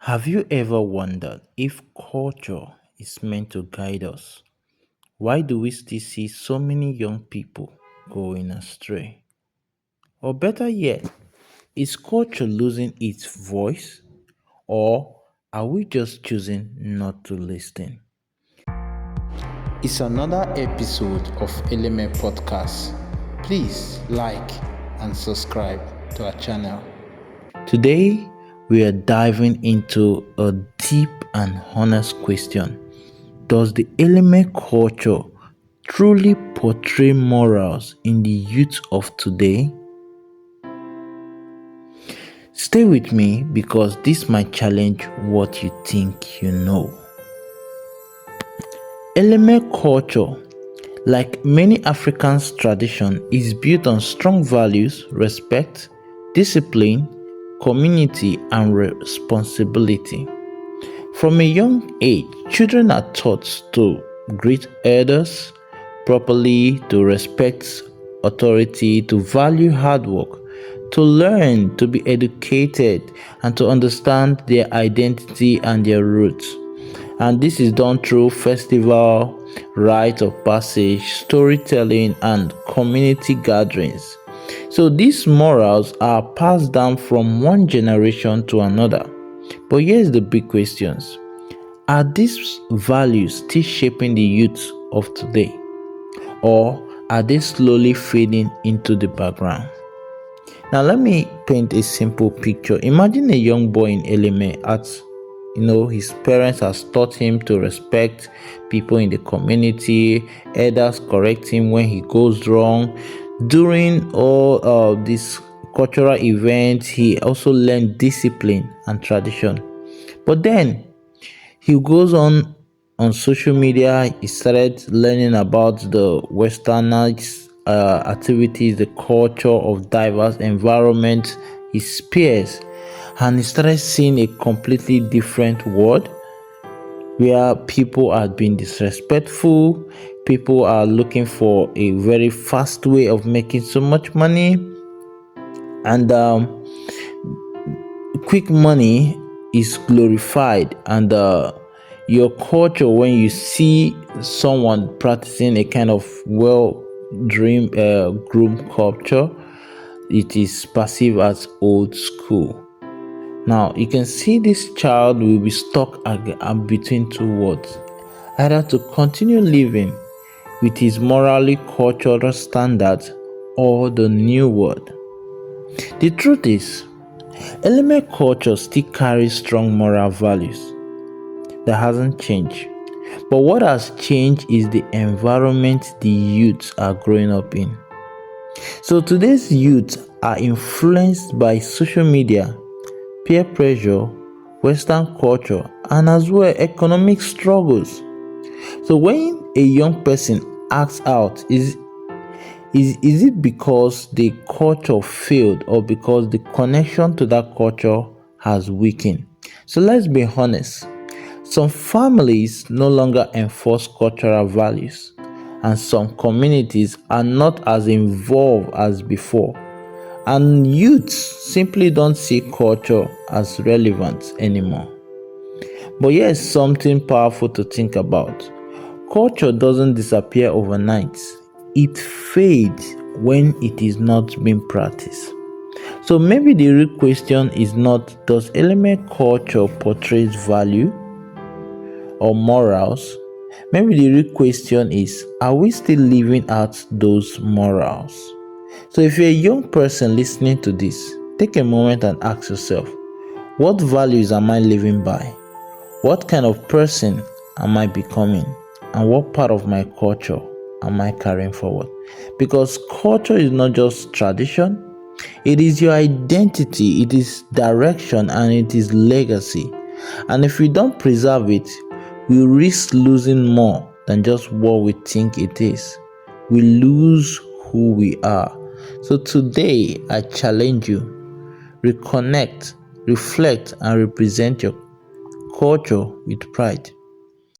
Have you ever wondered if culture is meant to guide us? Why do we still see so many young people going astray? Or better yet, is culture losing its voice? Or are we just choosing not to listen? It's another episode of Eleme podcast. Please like and subscribe to our channel. Today, we are diving into a deep and honest question. Does the Eleme culture truly portray morals in the youth of today? Stay with me because this might challenge what you think you know. Eleme culture, like many Africans' tradition, is built on strong values, respect, discipline, community, and responsibility. From a young age, children are taught to greet elders properly, to respect authority, to value hard work, to learn, to be educated, and to understand their identity and their roots. And this is done through festival, rite of passage, storytelling, and community gatherings. So these morals are passed down from one generation to another. But here's the big questions. Are these values still shaping the youth of today? Or are they slowly fading into the background? Now let me paint a simple picture. Imagine a young boy in Eleme his parents has taught him to respect people in the community, elders correct him when he goes wrong. During all these cultural events, he also learned discipline and tradition. But then he goes on social media. He started learning about the westernized activities, the culture of diverse environments, his peers, and he started seeing a completely different world where people are being disrespectful, people are looking for a very fast way of making so much money, and quick money is glorified. And your culture, when you see someone practicing a kind of groomed culture, it is perceived as old school. Now you can see this child will be stuck between two worlds, either to continue living with his morally cultural standards or the new world. The truth is, Eleme culture still carries strong moral values. That hasn't changed. But what has changed is the environment the youths are growing up in. So today's youth are influenced by social media, peer pressure, Western culture, and as well economic struggles. So when a young person acts out, is it because the culture failed or because the connection to that culture has weakened? So let's be honest. Some families no longer enforce cultural values, and some communities are not as involved as before. And youths simply don't see culture as relevant anymore. But here's something powerful to think about. Culture doesn't disappear overnight. It fades when it is not being practiced. So maybe the real question is not, does Eleme culture portrays value or morals? Maybe the real question is, are we still living out those morals? So if you're a young person listening to this, take a moment and ask yourself, what values am I living by? What kind of person am I becoming? And what part of my culture am I carrying forward? Because culture is not just tradition, it is your identity, it is direction, and it is legacy. And if we don't preserve it, we risk losing more than just what we think it is. We lose who we are. So today, I challenge you, reconnect, reflect, and represent your culture with pride.